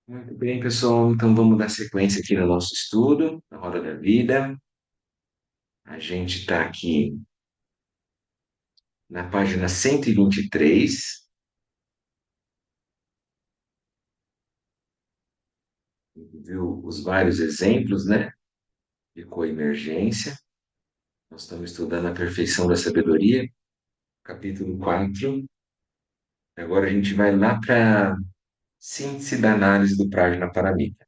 Muito bem, pessoal. Então vamos dar sequência aqui no nosso estudo, na Roda da Vida. A gente está aqui na página 123, viu os vários exemplos, né, de coemergência. Nós estamos estudando a perfeição da sabedoria, capítulo 4. Agora a gente vai lá para síntese da análise do Prajnaparamita.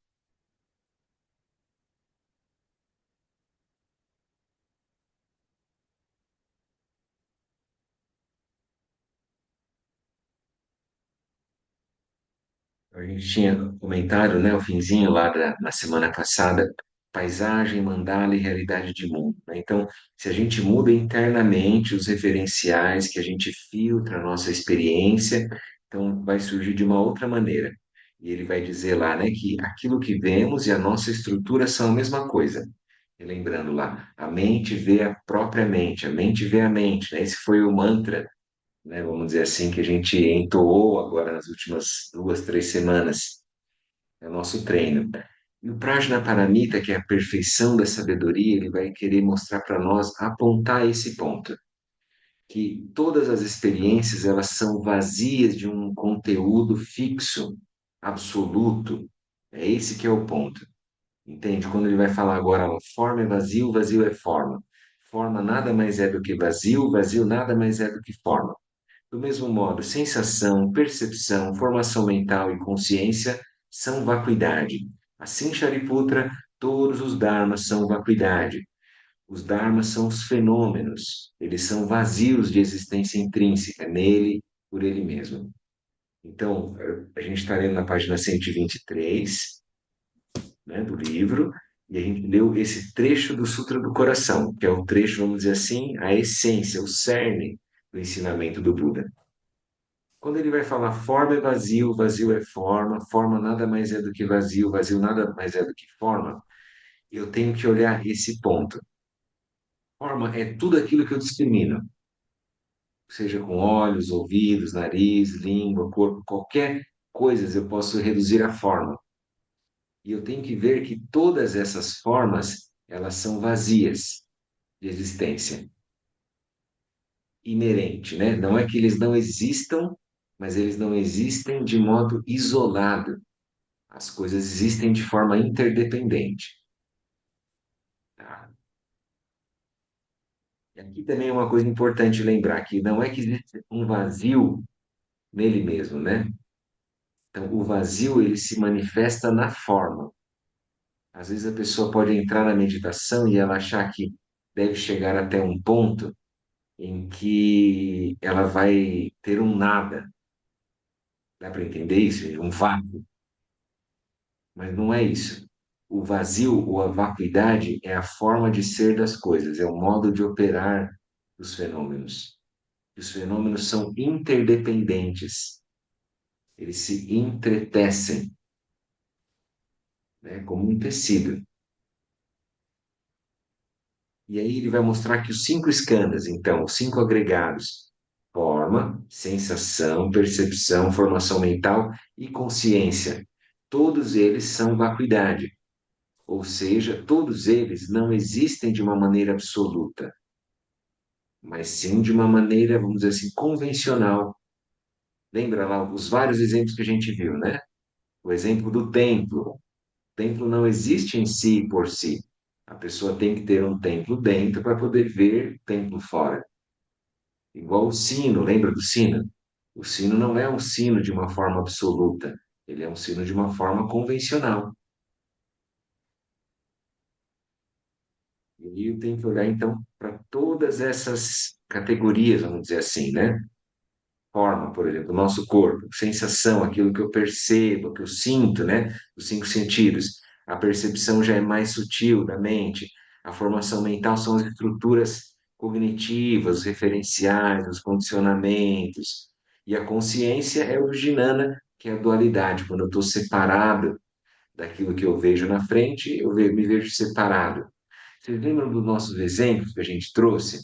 A gente tinha comentado, né, o finzinho lá na semana passada, paisagem, mandala e realidade de mundo, né? Então, se a gente muda internamente os referenciais que a gente filtra a nossa experiência, então vai surgir de uma outra maneira. E ele vai dizer lá, né, que aquilo que vemos e a nossa estrutura são a mesma coisa. E lembrando lá, a mente vê a própria mente, a mente vê a mente, né? Esse foi o mantra, né, vamos dizer assim, que a gente entoou agora nas últimas 2, 3 semanas. É o nosso treino. E o Prajnaparamita, que é a perfeição da sabedoria, ele vai querer mostrar para nós, apontar esse ponto, que todas as experiências elas são vazias de um conteúdo fixo, absoluto. É esse que é o ponto. Entende? Quando ele vai falar agora, ó, forma é vazio, vazio é forma. Forma nada mais é do que vazio, vazio nada mais é do que forma. Do mesmo modo, sensação, percepção, formação mental e consciência são vacuidade. Assim, Shariputra, todos os dharmas são vacuidade. Os dharmas são os fenômenos, eles são vazios de existência intrínseca nele, por ele mesmo. Então, a gente está lendo na página 123, né, do livro, e a gente leu esse trecho do Sutra do Coração, que é o trecho, vamos dizer assim, a essência, o cerne do ensinamento do Buda. Quando ele vai falar forma é vazio, vazio é forma, forma nada mais é do que vazio, vazio nada mais é do que forma, eu tenho que olhar esse ponto. Forma é tudo aquilo que eu discrimino, seja com olhos, ouvidos, nariz, língua, corpo, qualquer coisa eu posso reduzir a forma. E eu tenho que ver que todas essas formas, elas são vazias de existência, inerente, né? Não é que eles não existam, mas eles não existem de modo isolado. As coisas existem de forma interdependente. Tá? E aqui também é uma coisa importante lembrar, que não é que existe um vazio nele mesmo, né? Então, o vazio, ele se manifesta na forma. Às vezes a pessoa pode entrar na meditação e ela achar que deve chegar até um ponto em que ela vai ter um nada. Dá para entender isso? Um vácuo. Mas não é isso. O vazio ou a vacuidade é a forma de ser das coisas, é o modo de operar dos fenômenos. Os fenômenos são interdependentes, eles se entretecem, né, como um tecido. E aí ele vai mostrar que os cinco skandhas, então, os cinco agregados, forma, sensação, percepção, formação mental e consciência, todos eles são vacuidade. Ou seja, todos eles não existem de uma maneira absoluta, mas sim de uma maneira, vamos dizer assim, convencional. Lembra lá os vários exemplos que a gente viu, né? O exemplo do templo. O templo não existe em si por si. A pessoa tem que ter um templo dentro para poder ver o templo fora. Igual o sino, lembra do sino? O sino não é um sino de uma forma absoluta, ele é um sino de uma forma convencional. E aí eu tenho que olhar, então, para todas essas categorias, vamos dizer assim, né? Forma, por exemplo, o nosso corpo, sensação, aquilo que eu percebo, que eu sinto, né? Os cinco sentidos. A percepção já é mais sutil da mente. A formação mental são as estruturas cognitivas, os referenciais, os condicionamentos. E a consciência é o jnana, que é a dualidade. Quando eu estou separado daquilo que eu vejo na frente, me vejo separado. Vocês lembram dos nossos exemplos que a gente trouxe?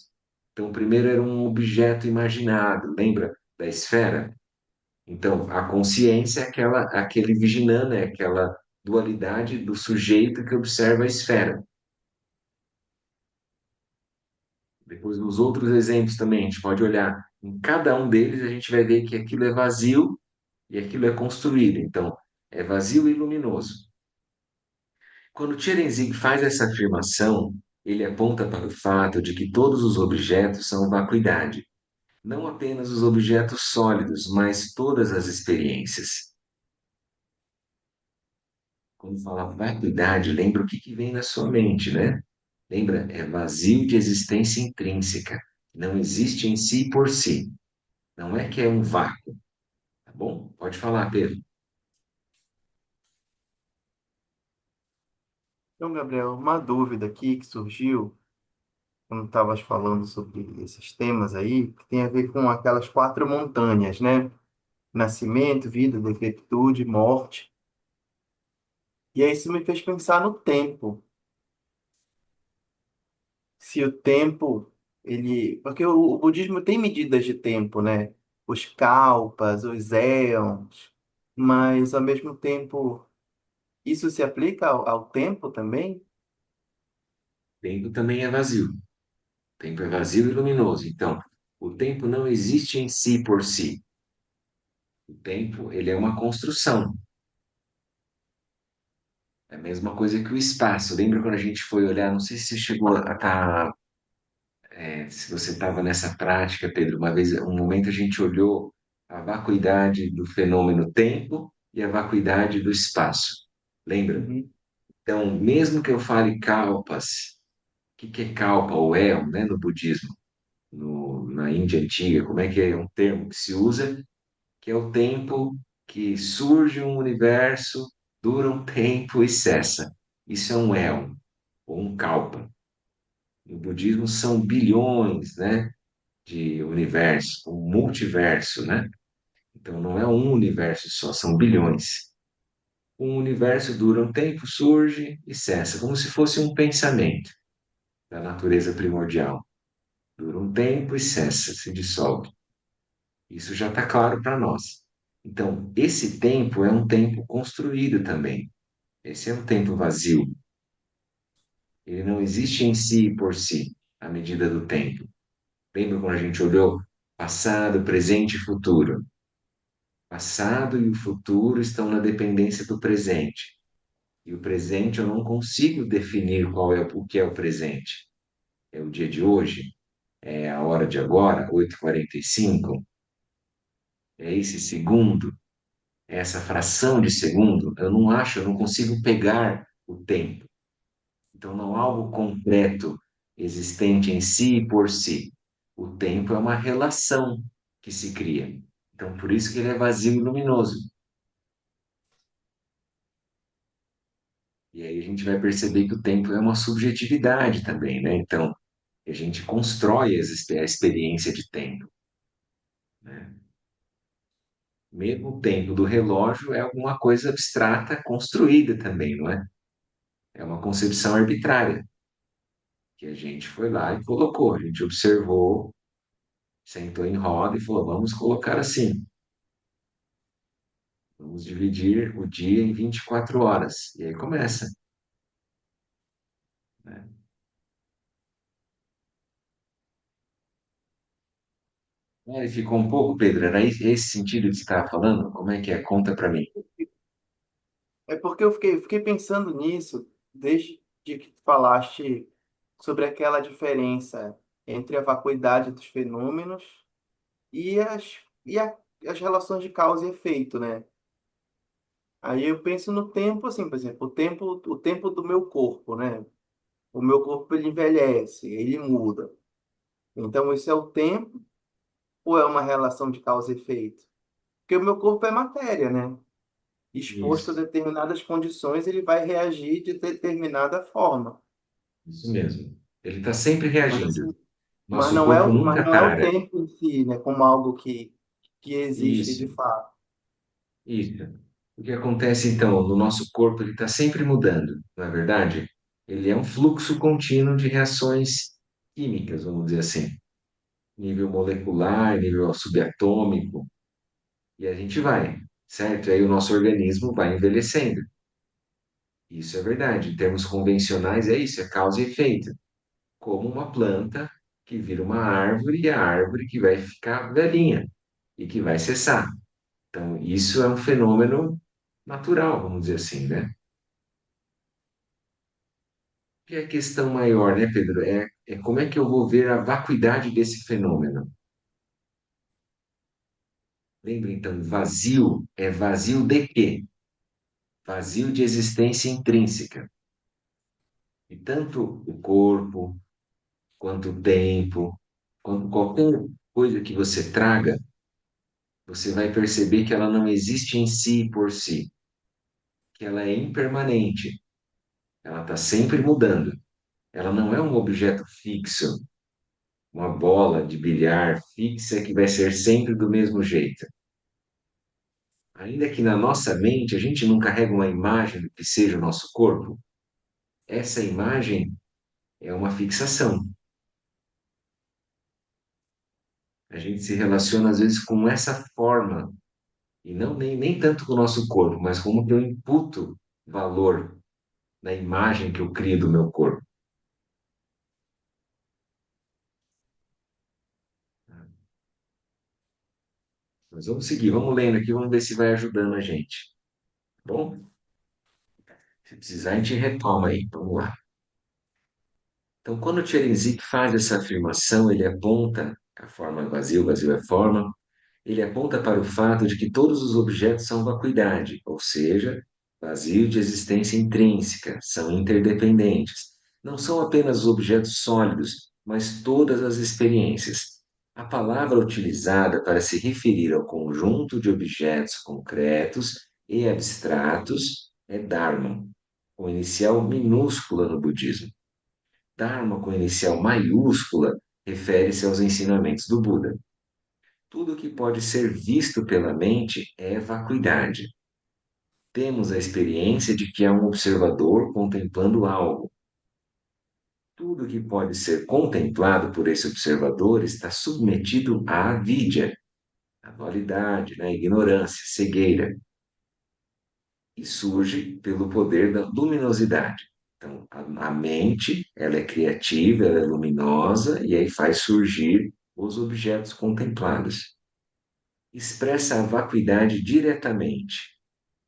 Então, o primeiro era um objeto imaginado, lembra da esfera? Então, a consciência é aquele vigilando, é aquela dualidade do sujeito que observa a esfera. Depois, nos outros exemplos também, a gente pode olhar em cada um deles, a gente vai ver que aquilo é vazio e aquilo é construído. Então, é vazio e luminoso. Quando Tcherenzing faz essa afirmação, ele aponta para o fato de que todos os objetos são vacuidade, não apenas os objetos sólidos, mas todas as experiências. Quando fala vacuidade, lembra o que que vem na sua mente, né? Lembra? É vazio de existência intrínseca. Não existe em si por si. Não é que é um vácuo, tá bom? Pode falar, Pedro. Então, Gabriel, uma dúvida aqui que surgiu quando estavas falando sobre esses temas aí, que tem a ver com aquelas quatro montanhas, né? Nascimento, vida, decrepitude, morte. E aí isso me fez pensar no tempo. Se o tempo, ele... Porque o budismo tem medidas de tempo, né? Os kalpas, os éons, mas ao mesmo tempo, isso se aplica ao tempo também? Tempo também é vazio. Tempo é vazio e luminoso. Então, o tempo não existe em si por si. O tempo, ele é uma construção. É a mesma coisa que o espaço. Lembra quando a gente foi olhar? Não sei se você chegou a estar, se você estava nessa prática, Pedro. Uma vez, um momento a gente olhou a vacuidade do fenômeno tempo e a vacuidade do espaço. Lembra? Uhum, Então, mesmo que eu fale kalpas, o que que é kalpa ou éon, né, no budismo, na Índia antiga, como é que é um termo que se usa? Que é o tempo que surge um universo, dura um tempo e cessa. Isso é um éon, ou um kalpa. No budismo são bilhões, né, de universos, um multiverso, né? Então não é um universo só, são bilhões. Um universo dura um tempo, surge e cessa, como se fosse um pensamento da natureza primordial. Dura um tempo e cessa, se dissolve. Isso já está claro para nós. Então, esse tempo é um tempo construído também. Esse é um tempo vazio. Ele não existe em si e por si, à medida do tempo. Lembra quando a gente olhou passado, presente e futuro? Passado e o futuro estão na dependência do presente. E o presente eu não consigo definir qual é o que é o presente. É o dia de hoje? É a hora de agora, 8h45? É esse segundo? É essa fração de segundo? Eu não acho, eu não consigo pegar o tempo. Então, não há algo concreto existente em si e por si. O tempo é uma relação que se cria. Então, por isso que ele é vazio e luminoso. E aí a gente vai perceber que o tempo é uma subjetividade também, né? Então, a gente constrói a experiência de tempo, né? Mesmo o tempo do relógio é alguma coisa abstrata construída também, não é? É uma concepção arbitrária que a gente foi lá e colocou. A gente observou, sentou em roda e falou: vamos colocar assim. Vamos dividir o dia em 24 horas. E aí começa, né? Aí ficou um pouco, Pedro, era esse sentido que você estava falando? Como é que é? Conta para mim. é porque eu fiquei pensando nisso desde que tu falaste sobre aquela diferença entre a vacuidade dos fenômenos e as relações de causa e efeito, né? Aí eu penso no tempo, assim, por exemplo, o tempo do meu corpo, né? O meu corpo ele envelhece, ele muda. Então, isso é o tempo ou é uma relação de causa e efeito? Porque o meu corpo é matéria, né? Exposto a Isso, determinadas condições, ele vai reagir de determinada forma. isso mesmo. Ele está sempre Mas, reagindo. assim, Nosso corpo mas nunca não é o para. tempo em si, né? Como algo que existe Isso, de fato. isso. O que acontece então? No nosso corpo ele está sempre mudando, não é verdade? Ele é um fluxo contínuo de reações químicas, vamos dizer assim. Nível molecular, nível subatômico. E a gente vai, certo? Aí o nosso organismo vai envelhecendo. Isso é verdade. Em termos convencionais, é isso, é causa e efeito. Como uma planta que vira uma árvore e a árvore que vai ficar velhinha e que vai cessar. Então, isso é um fenômeno natural, vamos dizer assim, né? E a questão maior, né, Pedro, é como é que eu vou ver a vacuidade desse fenômeno? Lembra, então, vazio é vazio de quê? Vazio de existência intrínseca. E tanto o corpo, quanto o tempo, quanto qualquer coisa que você traga, você vai perceber que ela não existe em si por si, que ela é impermanente, ela está sempre mudando. Ela não é um objeto fixo, uma bola de bilhar fixa que vai ser sempre do mesmo jeito. Ainda que na nossa mente a gente não carrega uma imagem do que seja o nosso corpo, essa imagem é uma fixação. A gente se relaciona às vezes com essa forma, e não nem tanto com o nosso corpo, mas como que eu imputo valor na imagem que eu crio do meu corpo. Mas vamos seguir, vamos lendo aqui, vamos ver se vai ajudando a gente. Tá bom? Se precisar, a gente retoma aí. Vamos lá. Então, quando o Chelensik faz essa afirmação, ele aponta a forma vazio, vazio é forma, ele aponta para o fato de que todos os objetos são vacuidade, ou seja, vazio de existência intrínseca, são interdependentes. Não são apenas os objetos sólidos, mas todas as experiências. A palavra utilizada para se referir ao conjunto de objetos concretos e abstratos é Dharma, com inicial minúscula no budismo. Dharma, com inicial maiúscula, refere-se aos ensinamentos do Buda. Tudo que pode ser visto pela mente é vacuidade. Temos a experiência de que há um observador contemplando algo. Tudo que pode ser contemplado por esse observador está submetido à avidya, à dualidade, à ignorância, cegueira, e surge pelo poder da luminosidade. Então, a mente, ela é criativa, ela é luminosa, e aí faz surgir os objetos contemplados. Expressa a vacuidade diretamente,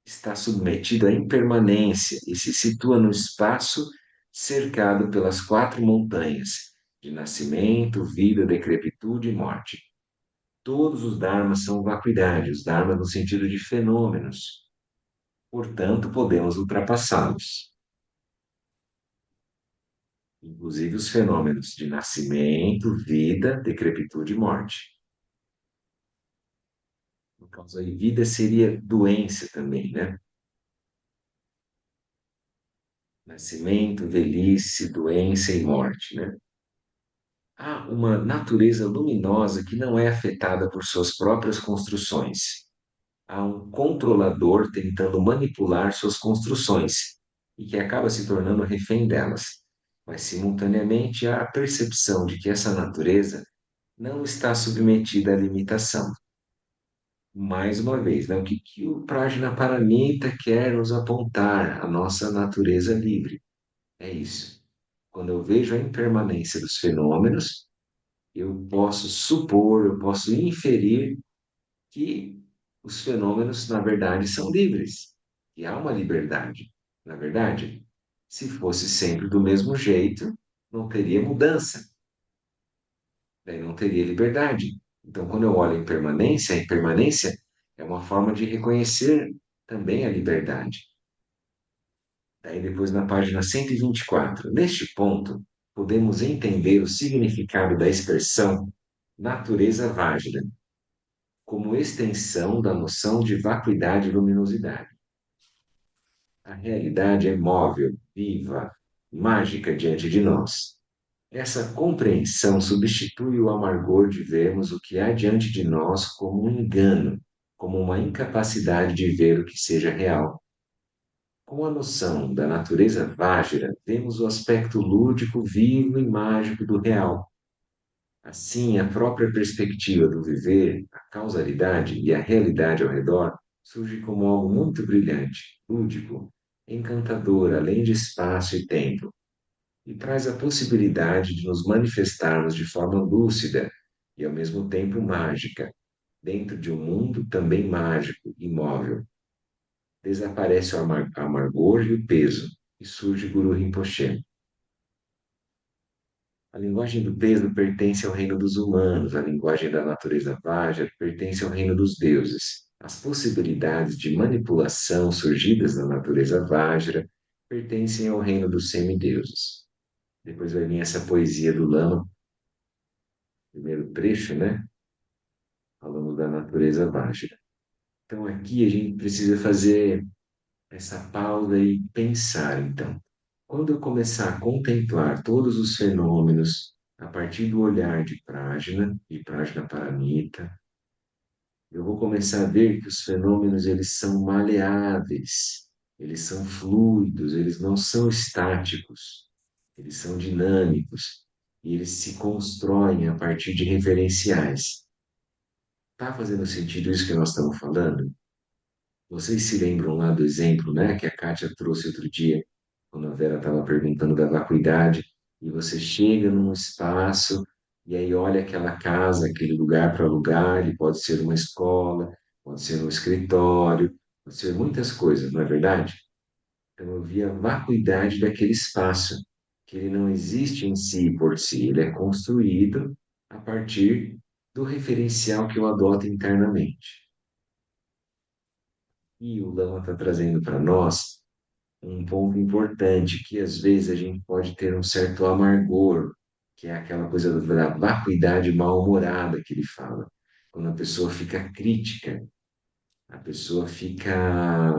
está submetido à impermanência e se situa no espaço cercado pelas quatro montanhas de nascimento, vida, decrepitude e morte. Todos os dharmas são vacuidade, os dharmas no sentido de fenômenos, portanto, podemos ultrapassá-los, inclusive os fenômenos de nascimento, vida, decrepitude e morte. No caso aí, vida seria doença também, né? Nascimento, velhice, doença e morte, né? Há uma natureza luminosa que não é afetada por suas próprias construções. Há um controlador tentando manipular suas construções e que acaba se tornando refém delas. Mas, simultaneamente, há a percepção de que essa natureza não está submetida à limitação. Mais uma vez, né? O que o Prajnaparamita quer nos apontar? A nossa natureza livre. É isso. Quando eu vejo a impermanência dos fenômenos, eu posso supor, eu posso inferir que os fenômenos, na verdade, são livres. E há uma liberdade. Na verdade, se fosse sempre do mesmo jeito, não teria mudança, daí não teria liberdade. Então, quando eu olho a impermanência é uma forma de reconhecer também a liberdade. Daí depois na página 124, neste ponto, podemos entender o significado da expressão natureza válida como extensão da noção de vacuidade e luminosidade. A realidade é móvel, viva, mágica diante de nós. Essa compreensão substitui o amargor de vermos o que há diante de nós como um engano, como uma incapacidade de ver o que seja real. Com a noção da natureza vágira, vemos o aspecto lúdico, vivo e mágico do real. Assim, a própria perspectiva do viver, a causalidade e a realidade ao redor surge como algo muito brilhante, lúdico, encantador, além de espaço e tempo, e traz a possibilidade de nos manifestarmos de forma lúcida e ao mesmo tempo mágica, dentro de um mundo também mágico, imóvel. Desaparece o amargor e o peso, e surge Guru Rinpoche. A linguagem do peso pertence ao reino dos humanos, a linguagem da natureza Vajra pertence ao reino dos deuses. As possibilidades de manipulação surgidas da natureza Vajra pertencem ao reino dos semideuses. Depois vai vir essa poesia do Lama, primeiro trecho, né? Falando da natureza Vajra. Então aqui a gente precisa fazer essa pausa e pensar, então. Quando eu começar a contemplar todos os fenômenos a partir do olhar de Prajna Paramita, eu vou começar a ver que os fenômenos eles são maleáveis, eles são fluidos, eles não são estáticos, eles são dinâmicos e eles se constroem a partir de referenciais. Tá fazendo sentido isso que nós estamos falando? Vocês se lembram lá do exemplo, né, que a Kátia trouxe outro dia, quando a Vera estava perguntando da vacuidade, e você chega num espaço e aí olha aquela casa, aquele lugar para alugar, ele pode ser uma escola, pode ser um escritório, pode ser muitas coisas, não é verdade? Então eu vi a vacuidade daquele espaço, que ele não existe em si por si, ele é construído a partir do referencial que eu adoto internamente. E o Lama está trazendo para nós um ponto importante, que às vezes a gente pode ter um certo amargor, que é aquela coisa da vacuidade mal-humorada que ele fala. Quando a pessoa fica crítica, a pessoa fica,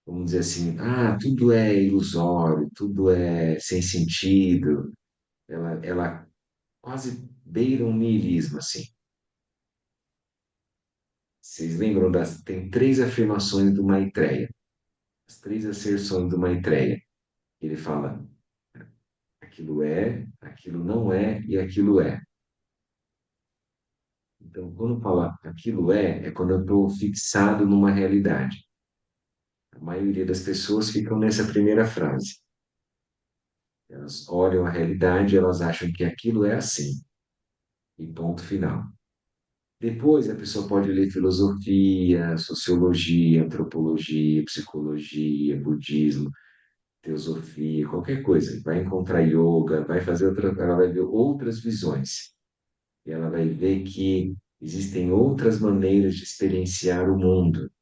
vamos dizer assim, tudo é ilusório, tudo é sem sentido. Ela quase beira um niilismo, assim. Vocês lembram das... Tem três afirmações do Maitreya, as três asserções do Maitreya. Ele fala: aquilo é, aquilo não é e aquilo é. Então, quando fala aquilo é quando eu estou fixado numa realidade. A maioria das pessoas ficam nessa primeira frase. Elas olham a realidade, elas acham que aquilo é assim, e ponto final. Depois a pessoa pode ler filosofia, sociologia, antropologia, psicologia, budismo, teosofia, qualquer coisa. Vai encontrar yoga, vai fazer outra, ela vai ver outras visões. E ela vai ver que existem outras maneiras de experienciar o mundo.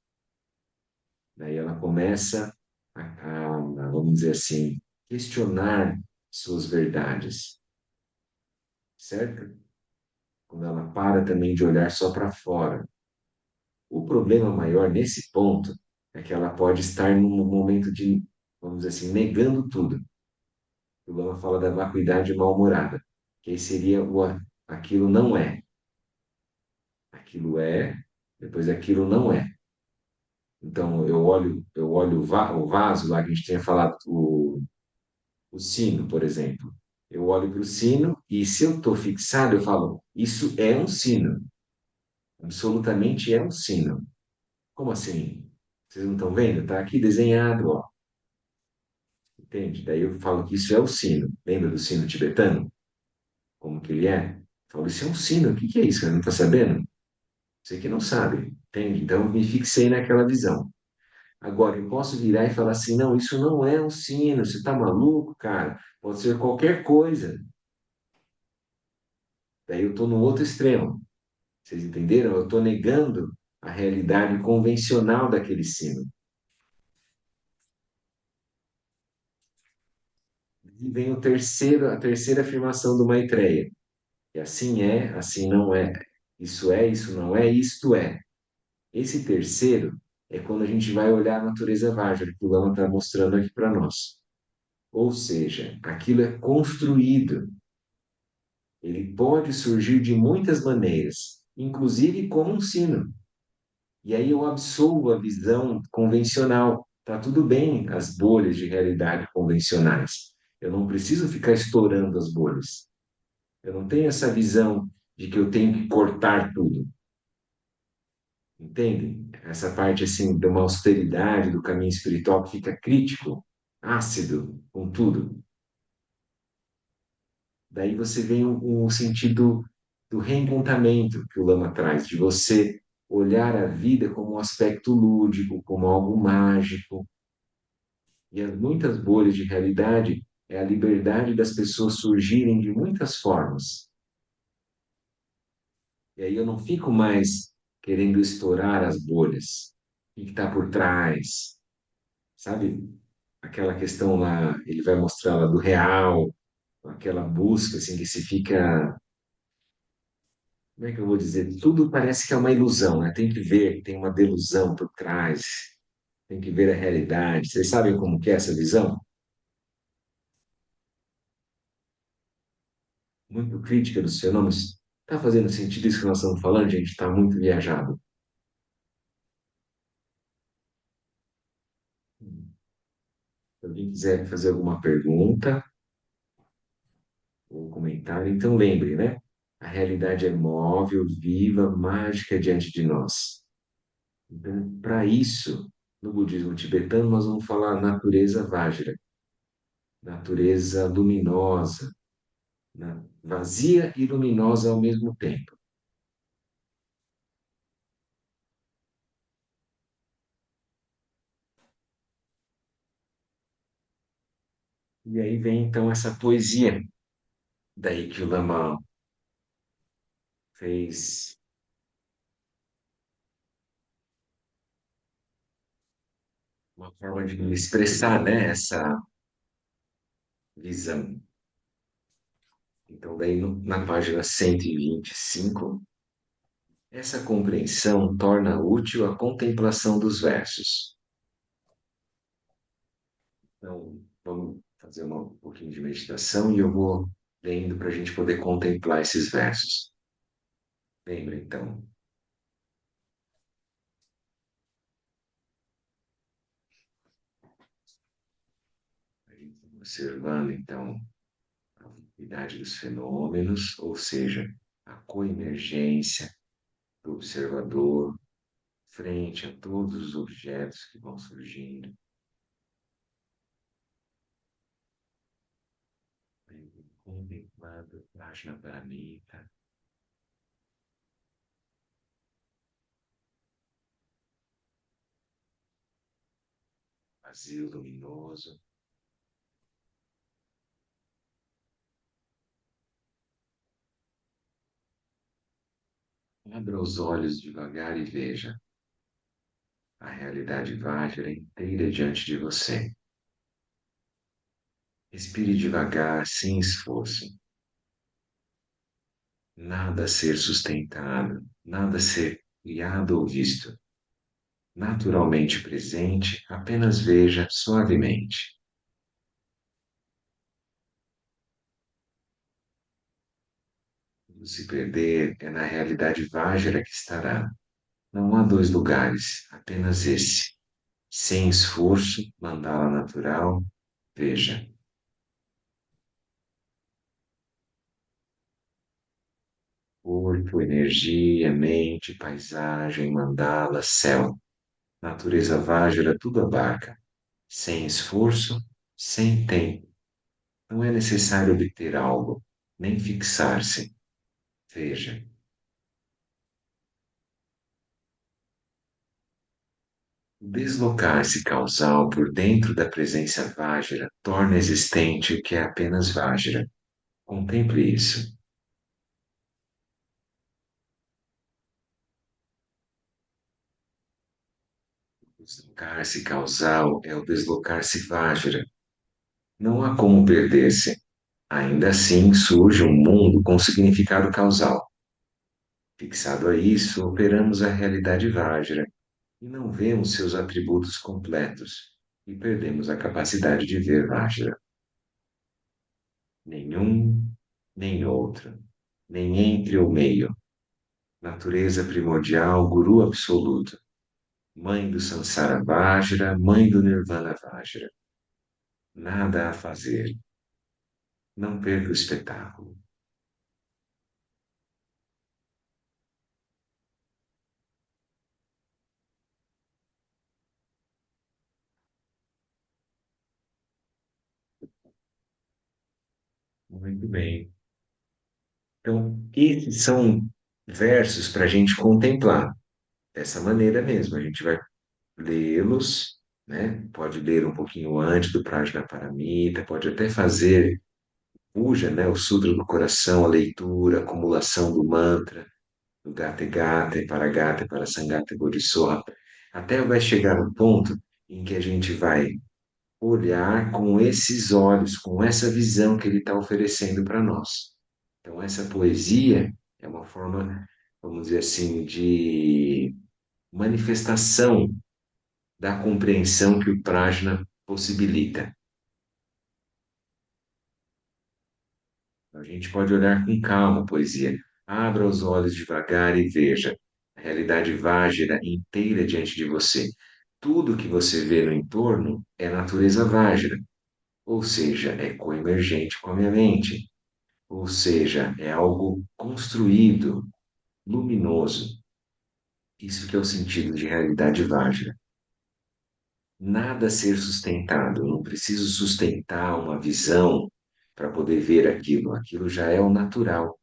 Daí ela começa vamos dizer assim, questionar suas verdades, certo? Quando ela para também de olhar só para fora. O problema maior nesse ponto é que ela pode estar num momento de, vamos dizer assim, negando tudo. O Lama fala da vacuidade mal-humorada, que aí seria aquilo não é. Aquilo é, depois aquilo não é. Então, eu olho o vaso lá que a gente tinha falado, o sino, por exemplo. Eu olho para o sino e se eu estou fixado, eu falo, isso é um sino. Absolutamente é um sino. Como assim? Vocês não estão vendo? Está aqui desenhado, ó. Entende? Daí eu falo que isso é o sino. Lembra do sino tibetano? Como que ele é? Eu falo, isso é um sino. O que que é isso? Você não está sabendo? Você que não sabe. Entende? Então eu me fixei naquela visão. Agora, eu posso virar e falar assim, não, isso não é um sino. Você está maluco, cara? Pode ser qualquer coisa. Daí eu estou no outro extremo. Vocês entenderam? Eu estou negando a realidade convencional daquele sino. E vem a terceira afirmação do Maitreya. E assim é, assim não é. Isso não é, isto é. Esse terceiro é quando a gente vai olhar a natureza Vajra, que o Lama está mostrando aqui para nós. Ou seja, aquilo é construído. Ele pode surgir de muitas maneiras, inclusive como um sino. E aí eu absolvo a visão convencional. Tá tudo bem as bolhas de realidade convencionais. Eu não preciso ficar estourando as bolhas. Eu não tenho essa visão de que eu tenho que cortar tudo, entende? Essa parte assim de uma austeridade do caminho espiritual que fica crítico, ácido com tudo. Daí você vem o sentido do reencantamento que o Lama traz, de você olhar a vida como um aspecto lúdico, como algo mágico. E as muitas bolhas de realidade é a liberdade das pessoas surgirem de muitas formas. E aí eu não fico mais querendo estourar as bolhas. O que está por trás? Sabe? Aquela questão lá, ele vai mostrar lá do real, aquela busca assim que se fica, como é que eu vou dizer? Tudo parece que é uma ilusão, né? Tem que ver, tem uma delusão por trás, tem que ver a realidade. Vocês sabem como que é essa visão? Muito crítica dos fenômenos. Está fazendo sentido isso que nós estamos falando, gente? Está muito viajado. Se alguém quiser fazer alguma pergunta ou comentário, então lembre, né? A realidade é móvel, viva, mágica diante de nós. Então, para isso, no budismo tibetano, nós vamos falar natureza Vajra, natureza luminosa, vazia e luminosa ao mesmo tempo. E aí vem então essa poesia, daí que o Lama fez uma forma de expressar, né, essa visão. Então, daí na página 125, essa compreensão torna útil a contemplação dos versos. Então, vamos fazer um pouquinho de meditação e eu vou lendo para a gente poder contemplar esses versos. Lembra, então, a gente vai observando, então, a unidade dos fenômenos, ou seja, a coemergência do observador frente a todos os objetos que vão surgindo. Contemplando Prajna Paramita, vazio luminoso. Abra os olhos devagar e veja a realidade Vajra inteira diante de você. Respire devagar, sem esforço. Nada a ser sustentado, nada a ser criado ou visto. Naturalmente presente, apenas veja suavemente. Quando se perder, é na realidade Vajra que estará. Não há dois lugares, apenas esse. Sem esforço, mandala natural, veja. Corpo, energia, mente, paisagem, mandala, céu. Natureza Vajra tudo abarca. Sem esforço, sem tempo. Não é necessário obter algo, nem fixar-se. Veja, o deslocar-se causal por dentro da presença Vajra torna existente o que é apenas Vajra. Contemple isso. O deslocar-se causal é o deslocar-se Vajra. Não há como perder-se. Ainda assim, surge um mundo com significado causal. Fixado a isso, operamos a realidade Vajra e não vemos seus atributos completos e perdemos a capacidade de ver Vajra. Nenhum, nem outro, nem entre ou meio. Natureza primordial, Guru absoluto. Mãe do Samsara Vajra, mãe do Nirvana Vajra. Nada a fazer. Não perca o espetáculo. Muito bem. Então, esses são versos para a gente contemplar dessa maneira mesmo. A gente vai lê-los, né? Pode ler um pouquinho antes do Prajnaparamita, pode até fazer puja, né? O Sutra do Coração, a leitura, a acumulação do mantra, do Gata Gata, Paragata, Parasangata, Bodhisattva, até vai chegar um ponto em que a gente vai olhar com esses olhos, com essa visão que ele está oferecendo para nós. Então, essa poesia é uma forma, vamos dizer assim, de manifestação da compreensão que o Prajna possibilita. A gente pode olhar com calma a poesia. Abra os olhos devagar e veja a realidade Vajra inteira diante de você. Tudo que você vê no entorno é natureza Vajra, ou seja, é coemergente com a minha mente, ou seja, é algo construído, luminoso. Isso que é o sentido de realidade Vajra. Nada a ser sustentado, eu não preciso sustentar uma visão para poder ver aquilo, aquilo já é o natural.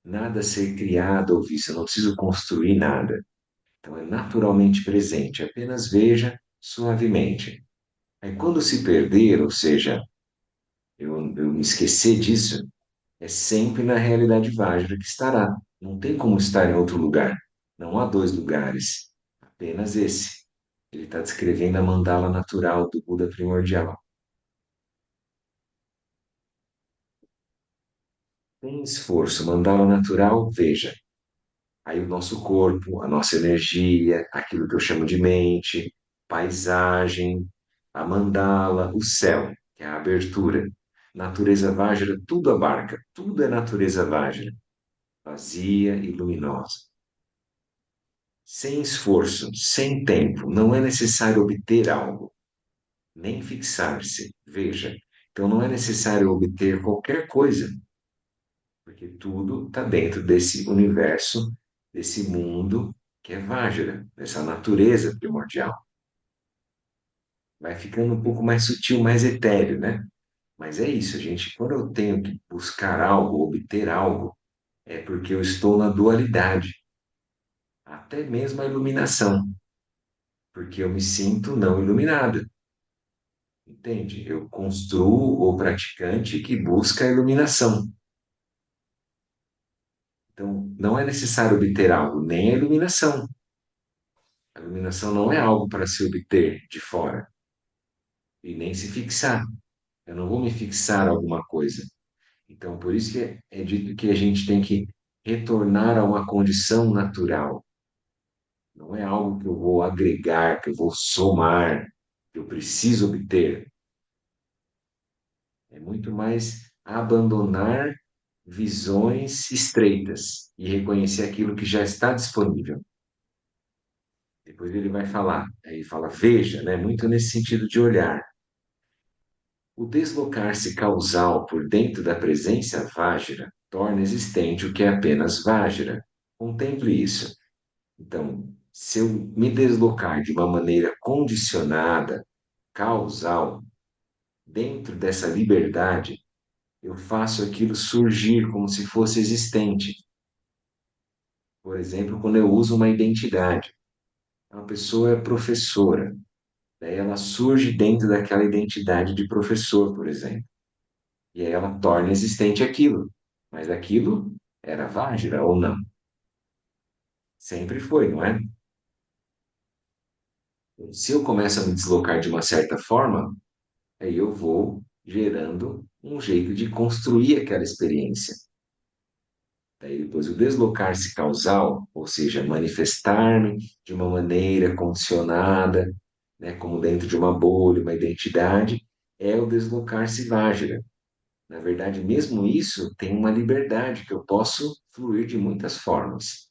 Nada a ser criado ou visto, eu não preciso construir nada. Então é naturalmente presente, apenas veja suavemente. Aí quando se perder, ou seja, eu me esquecer disso, é sempre na realidade Vajra que estará. Não tem como estar em outro lugar. Não há dois lugares, apenas esse. Ele está descrevendo a mandala natural do Buda primordial. Sem esforço, mandala natural, veja. Aí o nosso corpo, a nossa energia, aquilo que eu chamo de mente, paisagem, a mandala, o céu, que é a abertura. Natureza Vajra, tudo abarca, tudo é natureza Vajra, vazia e luminosa. Sem esforço, sem tempo, não é necessário obter algo, nem fixar-se. Veja, então não é necessário obter qualquer coisa, porque tudo está dentro desse universo, desse mundo que é Vajra, dessa natureza primordial. Vai ficando um pouco mais sutil, mais etéreo, né? Mas é isso, a gente, quando eu tenho que buscar algo, obter algo, é porque eu estou na dualidade, até mesmo a iluminação, porque eu me sinto não iluminado. Entende? Eu construo o praticante que busca a iluminação. Então, não é necessário obter algo, nem a iluminação. A iluminação não é algo para se obter de fora e nem se fixar. Eu não vou me fixar a alguma coisa. Então, por isso que é dito que a gente tem que retornar a uma condição natural. Não é algo que eu vou agregar, que eu vou somar, que eu preciso obter. É muito mais abandonar visões estreitas e reconhecer aquilo que já está disponível. Depois ele vai falar, aí ele fala, veja, né? Muito nesse sentido de olhar. O deslocar-se causal por dentro da presença Vajra torna existente o que é apenas Vajra. Contemple isso. Então, se eu me deslocar de uma maneira condicionada, causal, dentro dessa liberdade, eu faço aquilo surgir como se fosse existente. Por exemplo, quando eu uso uma identidade. Uma pessoa é professora, daí ela surge dentro daquela identidade de professor, por exemplo. E aí ela torna existente aquilo. Mas aquilo era Vajra ou não? Sempre foi, não é? Se eu começo a me deslocar de uma certa forma, aí eu vou gerando um jeito de construir aquela experiência. Daí depois o deslocar-se causal, ou seja, manifestar-me de uma maneira condicionada, né, como dentro de uma bolha, uma identidade, é o deslocar-se Vajra. Na verdade, mesmo isso tem uma liberdade que eu posso fluir de muitas formas.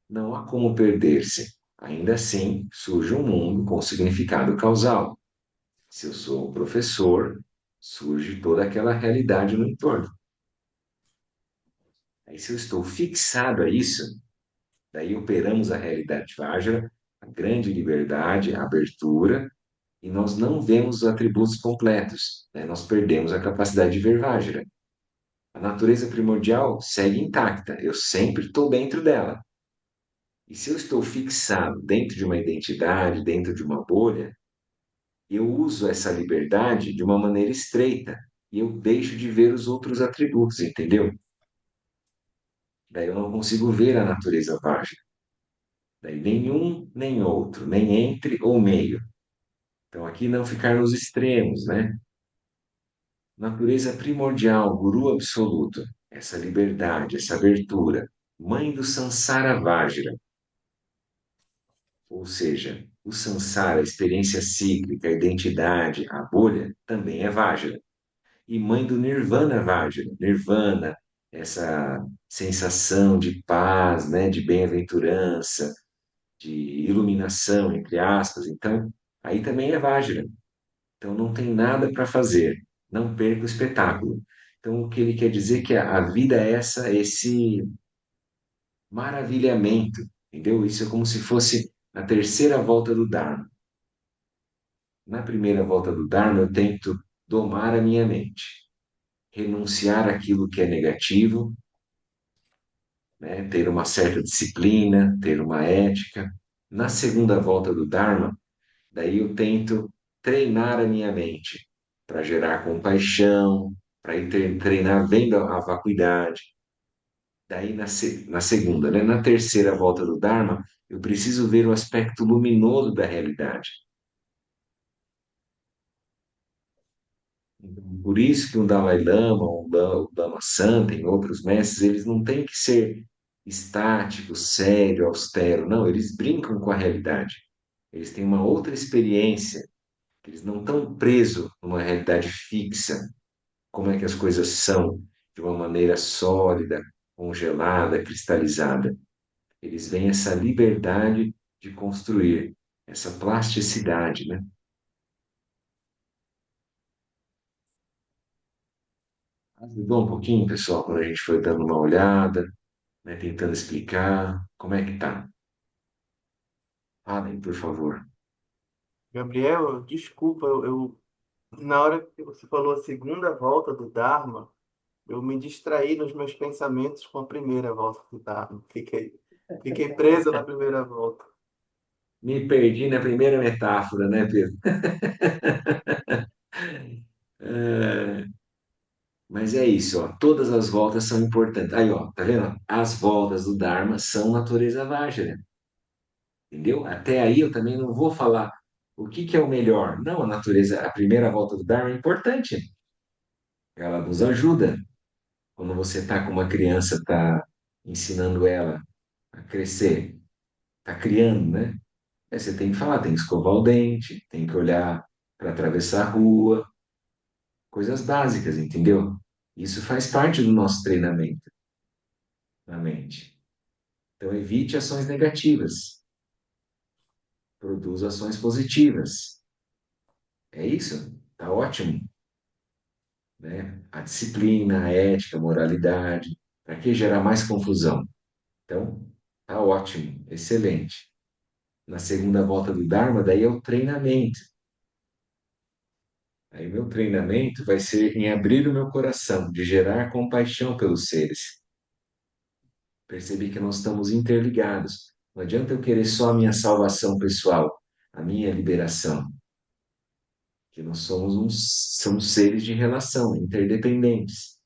Não há como perder-se. Ainda assim, surge um mundo com significado causal. Se eu sou um professor, surge toda aquela realidade no entorno. Aí, se eu estou fixado a isso, daí operamos a realidade Vajra, a grande liberdade, a abertura, e nós não vemos os atributos completos, né? Nós perdemos a capacidade de ver Vajra. A natureza primordial segue intacta, eu sempre estou dentro dela. E se eu estou fixado dentro de uma identidade, dentro de uma bolha, eu uso essa liberdade de uma maneira estreita e eu deixo de ver os outros atributos, entendeu? Daí eu não consigo ver a natureza Vajra. Daí nenhum, nem outro, nem entre ou meio. Então aqui não ficar nos extremos, né? Natureza primordial, guru absoluto, essa liberdade, essa abertura, mãe do Sansara Vajra, ou seja, o Sansara, a experiência cíclica, a identidade, a bolha, também é Vajra. E mãe do Nirvana Vajra, Nirvana, essa sensação de paz, né, de bem-aventurança, de iluminação, entre aspas. Então, aí também é Vajra. Então não tem nada para fazer. Não perca o espetáculo. Então o que ele quer dizer é que a vida é esse maravilhamento, entendeu? Isso é como se fosse a terceira volta do Dharma. Na primeira volta do Dharma, eu tento domar a minha mente, renunciar àquilo que é negativo, né? Ter uma certa disciplina, ter uma ética. Na segunda volta do Dharma, daí eu tento treinar a minha mente para gerar compaixão, para ir treinar vendo a vacuidade. Daí na segunda, né? Na terceira volta do Dharma, eu preciso ver o aspecto luminoso da realidade. Então, por isso que um Dalai Lama, o Lama Santa, e outros mestres, eles não têm que ser estáticos, sério, austero. Não, eles brincam com a realidade. Eles têm uma outra experiência. Eles não estão presos numa realidade fixa, como é que as coisas são, de uma maneira sólida, congelada, cristalizada. Eles veem essa liberdade de construir, essa plasticidade, né? Ajudou um pouquinho, pessoal, quando a gente foi dando uma olhada, né, tentando explicar como é que tá. Falem, por favor. Gabriel, desculpa, na hora que você falou a segunda volta do Dharma, eu me distraí nos meus pensamentos com a primeira volta do Dharma. Fiquei preso na primeira volta. Me perdi na primeira metáfora, né, Pedro? É, mas é isso, ó. Todas as voltas são importantes. Aí, ó, tá vendo? As voltas do Dharma são natureza Vajra, entendeu? Até aí eu também não vou falar o que que é o melhor. Não, a natureza, a primeira volta do Dharma é importante. Ela nos ajuda. Quando você está com uma criança, está ensinando ela a crescer, está criando, né? Aí você tem que falar, tem que escovar o dente, tem que olhar para atravessar a rua, coisas básicas, entendeu? Isso faz parte do nosso treinamento na mente. Então, evite ações negativas, produza ações positivas. É isso? Tá ótimo, né? A disciplina, a ética, a moralidade. Para que gerar mais confusão? Então, tá ótimo, excelente. Na segunda volta do Dharma, daí é o treinamento. Aí, meu treinamento vai ser em abrir o meu coração, de gerar compaixão pelos seres. Perceber que nós estamos interligados. Não adianta eu querer só a minha salvação pessoal, a minha liberação. Que nós somos seres de relação, interdependentes.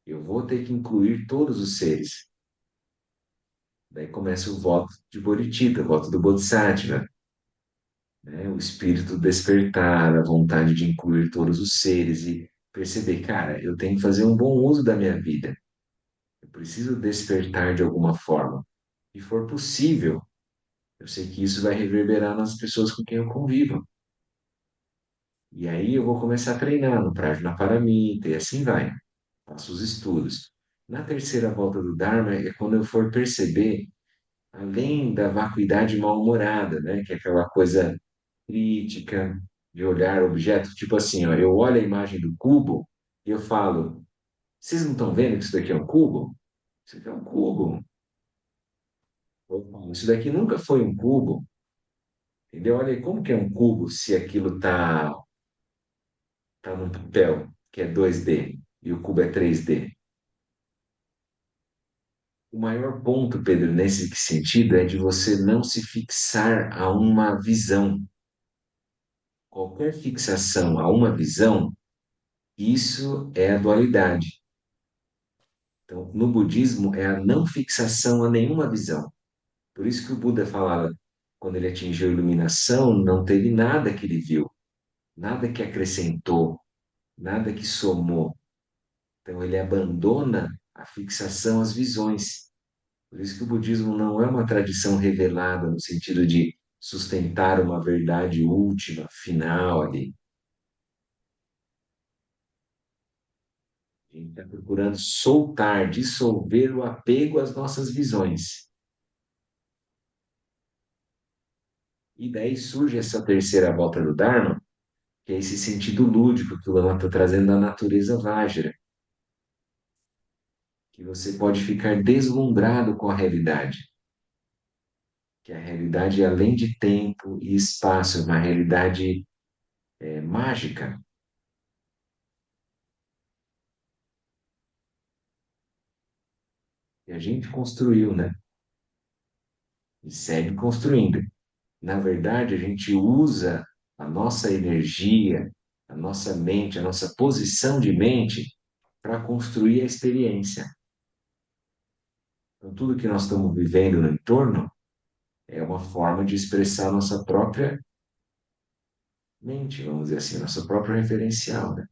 Eu vou ter que incluir todos os seres. Daí começa o voto de Bodhicitta, o voto do Bodhisattva, né? O espírito despertar, a vontade de incluir todos os seres e perceber, cara, eu tenho que fazer um bom uso da minha vida. Eu preciso despertar de alguma forma. Se for possível, eu sei que isso vai reverberar nas pessoas com quem eu convivo. E aí eu vou começar a treinar no Prajnaparamita e assim vai. Faço os estudos. Na terceira volta do Dharma é quando eu for perceber, além da vacuidade mal-humorada, né, que é aquela coisa crítica, de olhar objetos, tipo assim, ó, eu olho a imagem do cubo e eu falo, vocês não estão vendo que isso daqui é um cubo? Isso aqui é um cubo. Eu falo, isso daqui nunca foi um cubo. Entendeu? Olha aí, como que é um cubo se aquilo tá num papel que é 2D e o cubo é 3D? O maior ponto, Pedro, nesse sentido, é de você não se fixar a uma visão. Qualquer fixação a uma visão, isso é a dualidade. Então, no budismo, é a não fixação a nenhuma visão. Por isso que o Buda falava, quando ele atingiu a iluminação, não teve nada que ele viu, nada que acrescentou, nada que somou. Então, ele abandona a fixação às visões. Por isso que o budismo não é uma tradição revelada no sentido de sustentar uma verdade última, final ali. A gente está procurando soltar, dissolver o apego às nossas visões. E daí surge essa terceira volta do Dharma, que é esse sentido lúdico que o Lama está trazendo da natureza Vajra, que você pode ficar deslumbrado com a realidade, que a realidade é além de tempo e espaço, é uma realidade mágica. E a gente construiu, né? E segue construindo. Na verdade, a gente usa a nossa energia, a nossa mente, a nossa posição de mente para construir a experiência. Então, tudo que nós estamos vivendo no entorno é uma forma de expressar nossa própria mente, vamos dizer assim, nosso próprio referencial, né?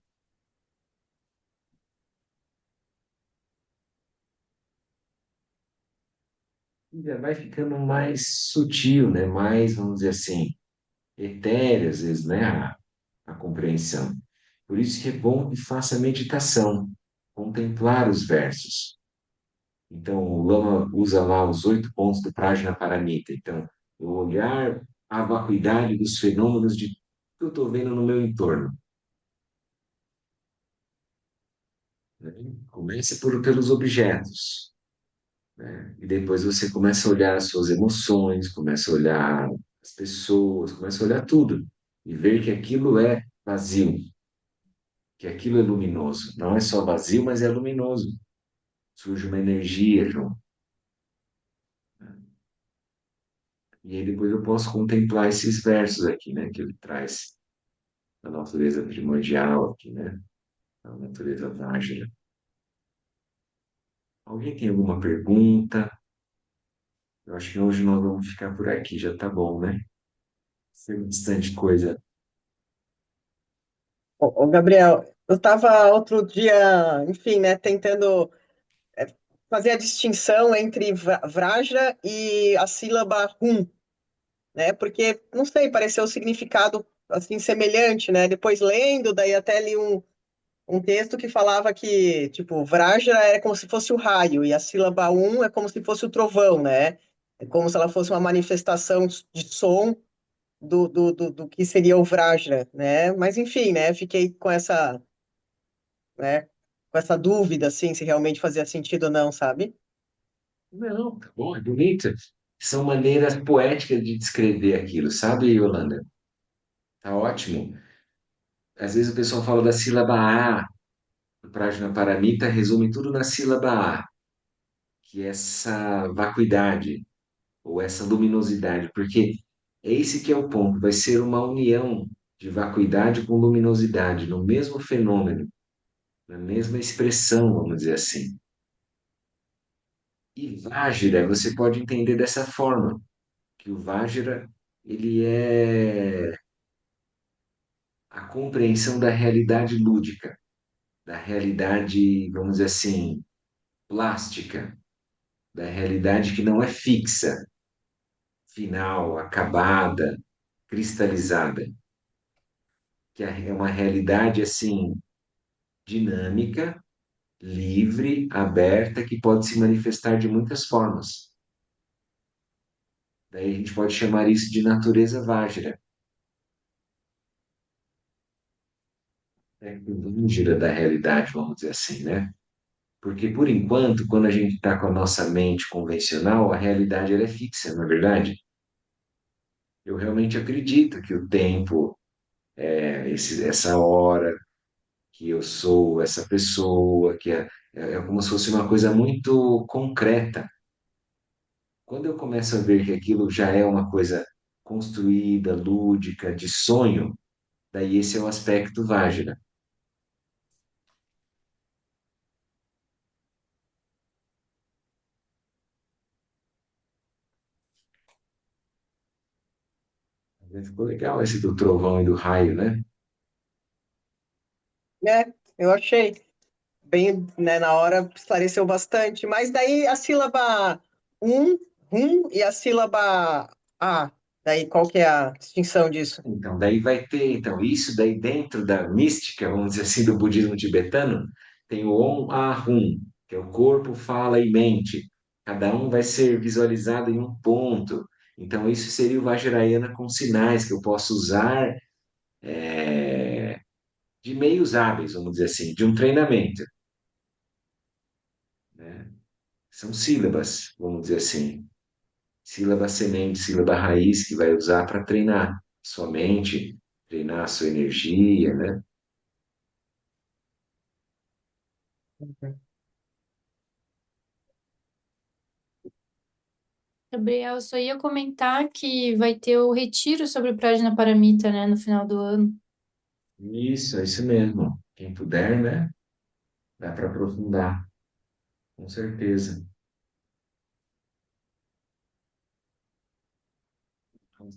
E já vai ficando mais sutil, né? Mais, vamos dizer assim, etéreo, às vezes, né? A compreensão. Por isso que é bom que faça meditação, contemplar os versos. Então, o Lama usa lá os 8 pontos do Prajnaparamita. Então, o olhar a vacuidade dos fenômenos de tudo que eu estou vendo no meu entorno, né? Comece pelos objetos, né? E depois você começa a olhar as suas emoções, começa a olhar as pessoas, começa a olhar tudo e ver que aquilo é vazio, que aquilo é luminoso. Não é só vazio, mas é luminoso. Surge uma energia, João. E aí depois eu posso contemplar esses versos aqui, né, que ele traz da natureza primordial aqui, né, da natureza Vajra. Alguém tem alguma pergunta? Eu acho que hoje nós vamos ficar por aqui, já tá bom, né? Tem bastante coisa. Ô, Gabriel, eu estava outro dia, enfim, né, tentando é, fazer a distinção entre Vraja e a sílaba rum, né? Porque, não sei, pareceu o significado assim semelhante, né? Depois lendo, daí até li um texto que falava que, tipo, Vraja é como se fosse o raio e a sílaba é como se fosse o trovão, né? É como se ela fosse uma manifestação de som do que seria o Vraja, né? Mas enfim, né? Fiquei com essa, né? Com essa dúvida, assim, se realmente fazia sentido ou não, sabe? Não, tá bom, é bonito. São maneiras poéticas de descrever aquilo, sabe, Yolanda? Tá ótimo. Às vezes o pessoal fala da sílaba A, o Prajnaparamita resume tudo na sílaba A, que é essa vacuidade, ou essa luminosidade, porque é esse que é o ponto, vai ser uma união de vacuidade com luminosidade, no mesmo fenômeno, na mesma expressão, vamos dizer assim. E Vajra, você pode entender dessa forma, que o Vajra, ele é a compreensão da realidade lúdica, da realidade, vamos dizer assim, plástica, da realidade que não é fixa, final, acabada, cristalizada, que é uma realidade assim dinâmica, livre, aberta, que pode se manifestar de muitas formas. Daí a gente pode chamar isso de natureza Vajra, né? Vajra da realidade, vamos dizer assim, né? Porque, por enquanto, quando a gente está com a nossa mente convencional, a realidade ela é fixa, não é verdade? eu realmente acredito que o tempo, essa hora, que eu sou essa pessoa, é como se fosse uma coisa muito concreta. Quando eu começo a ver que aquilo já é uma coisa construída, lúdica, de sonho, daí esse é o aspecto Vajra. Ficou legal esse do trovão e do raio, né? né? Eu achei bem, né, na hora esclareceu bastante, mas daí a sílaba um, e a sílaba a, daí qual que é a distinção disso? Então, daí vai ter, então, isso daí dentro da mística, vamos dizer assim, do budismo tibetano, tem o Om Ahum, que é o corpo, fala e mente. Cada um vai ser visualizado em um ponto. Então, isso seria o Vajrayana com sinais que eu posso usar de meios hábeis, vamos dizer assim, de um treinamento, né? São sílabas, vamos dizer assim. Sílaba semente, sílaba raiz, que vai usar para treinar sua mente, treinar a sua energia, né? Gabriel, eu só ia comentar que vai ter o retiro sobre o Prajnaparamita, né, no final do ano. Isso, é isso mesmo. Quem puder, né? Dá para aprofundar, com certeza.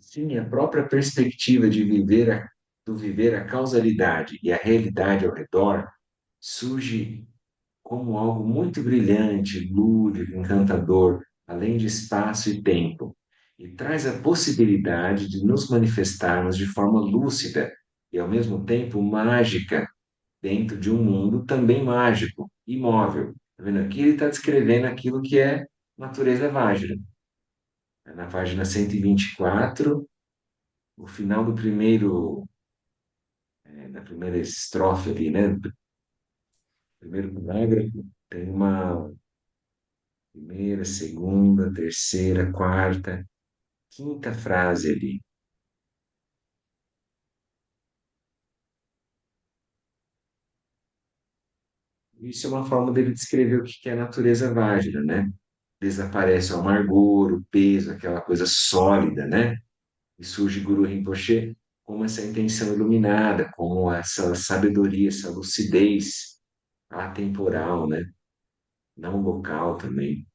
Sim, a própria perspectiva de do viver a causalidade e a realidade ao redor surge como algo muito brilhante, lúdico, encantador, além de espaço e tempo, e traz a possibilidade de nos manifestarmos de forma lúcida e, ao mesmo tempo, mágica, dentro de um mundo também mágico, imóvel. Tá vendo? Aqui ele está descrevendo aquilo que é natureza Vajra. Na página 124, o final do da primeira estrofe ali, né? Do primeiro parágrafo, tem uma primeira, segunda, terceira, quarta, quinta frase ali. Isso é uma forma dele descrever o que é a natureza Vajra, né? Desaparece o amargor, o peso, aquela coisa sólida, né? E surge Guru Rinpoche com essa intenção iluminada, com essa sabedoria, essa lucidez atemporal, né? Não local também.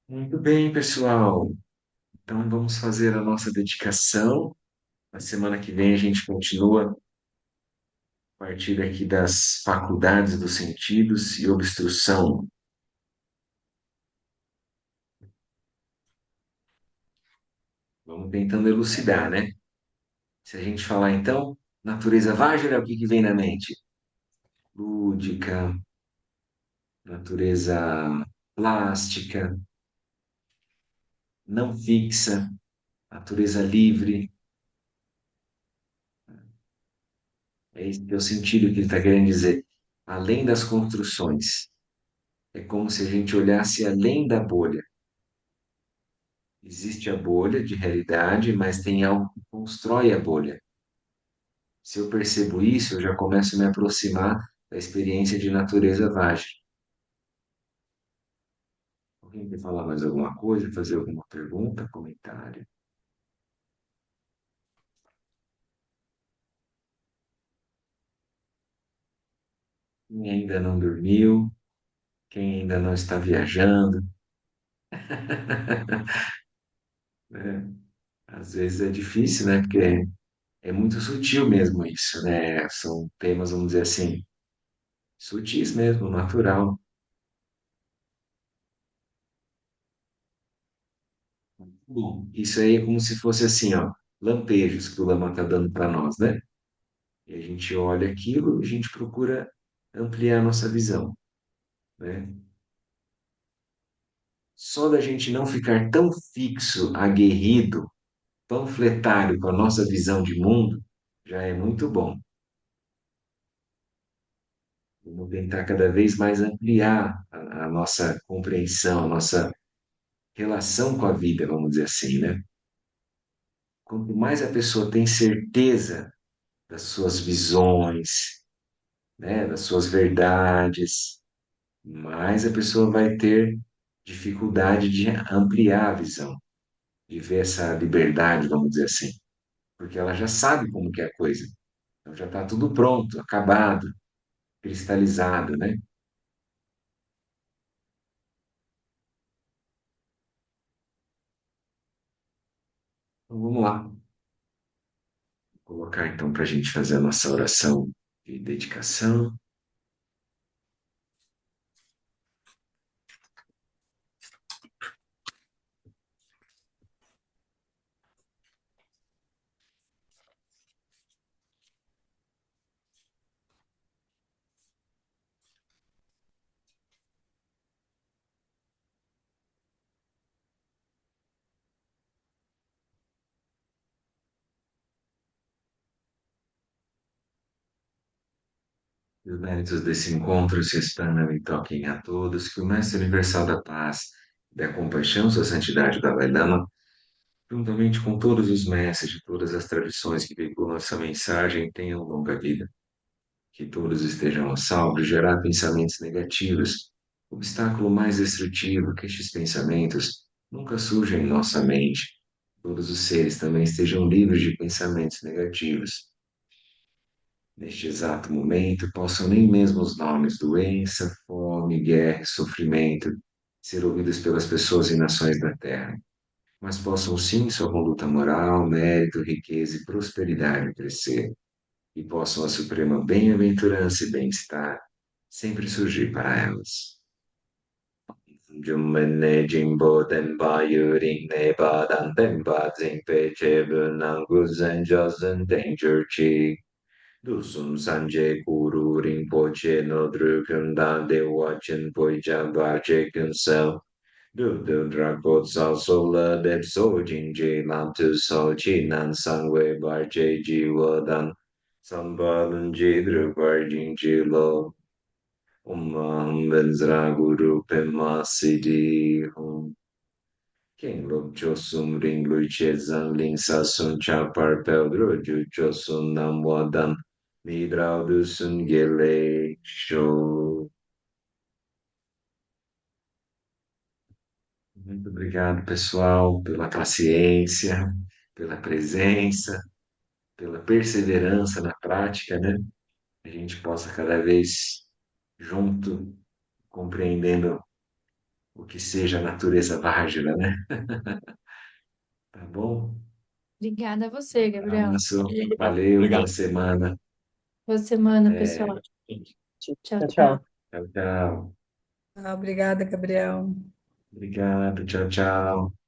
Muito bem, pessoal. Então vamos fazer a nossa dedicação. Na semana que vem a gente continua a partir aqui das faculdades dos sentidos e obstrução. Vamos tentando elucidar, né? Se a gente falar então, natureza Vajra, o que que vem na mente? Lúdica, natureza plástica, não fixa, natureza livre. É esse que é o sentido que ele está querendo dizer. Além das construções. É como se a gente olhasse além da bolha. Existe a bolha de realidade, mas tem algo que constrói a bolha. Se eu percebo isso, eu já começo a me aproximar da experiência de natureza vagem. Alguém quer falar mais alguma coisa, fazer alguma pergunta, comentário? Quem ainda não dormiu, quem ainda não está viajando, né? Às vezes é difícil, né? Porque é muito sutil mesmo isso, né? São temas, vamos dizer assim, sutis mesmo, natural. Bom, isso aí é como se fosse assim, ó, lampejos que o Lama está dando para nós, né? E a gente olha aquilo e a gente procura ampliar a nossa visão, né? Só da gente não ficar tão fixo, aguerrido, panfletário com a nossa visão de mundo, já é muito bom. Vamos tentar cada vez mais ampliar nossa compreensão, a nossa relação com a vida, vamos dizer assim, né? Quanto mais a pessoa tem certeza das suas visões, né, das suas verdades, mais a pessoa vai ter dificuldade de ampliar a visão, de ver essa liberdade, vamos dizer assim, porque ela já sabe como que é a coisa. Então já está tudo pronto, acabado, cristalizado, né? Então vamos lá, vou colocar então para a gente fazer a nossa oração de dedicação. Que os méritos desse encontro se expandam e toquem a todos, que o Mestre Universal da Paz, da Compaixão, Sua Santidade da Dalai Lama, juntamente com todos os mestres de todas as tradições que veiculam essa mensagem, tenham longa vida. Que todos estejam a salvo de gerar pensamentos negativos. O obstáculo mais destrutivo que estes pensamentos nunca surjam em nossa mente. Todos os seres também estejam livres de pensamentos negativos. Neste exato momento, possam nem mesmo os nomes doença, fome, guerra e sofrimento ser ouvidos pelas pessoas e nações da Terra, mas possam sim sua conduta moral, mérito, riqueza e prosperidade crescer, e possam a suprema bem-aventurança e bem-estar sempre surgir para elas. Jumene Jimbo Denba Yuring Neba Dan Denba Zingpe Chebu Nangu Zenjosen Danger Chi Dusum Sanje Guru Rinpoche No Drukun Dan Dewa Chen Poi Jamba Che Kunsel Du Du Drakot Sao Sola Dep So Jing Je Lam Tu So Chi Nan Sang Wei Bar Je Ji Wo Dan Sambalan Je Drupar Jing Je Lo Benzra Guru Pema Siddhi Hum King Lok Chosum Ring Lui Che Zan Ling Sa Sun Cha Par Pel Dro Ju Chosum Nam Wadan Midrau Du Sun Gele Show. Muito obrigado, pessoal, pela paciência, pela presença, pela perseverança na prática, né? A gente possa cada vez junto, compreendendo o que seja a natureza Vajra, né? Tá bom? Obrigada a você, Gabriel. Abraço, valeu, boa Obrigado. semana. Boa semana, É, pessoal. Tchau, Tchau, tchau. tchau. tchau, tchau. Ah, obrigada, Gabriel. Obrigado, tchau, tchau.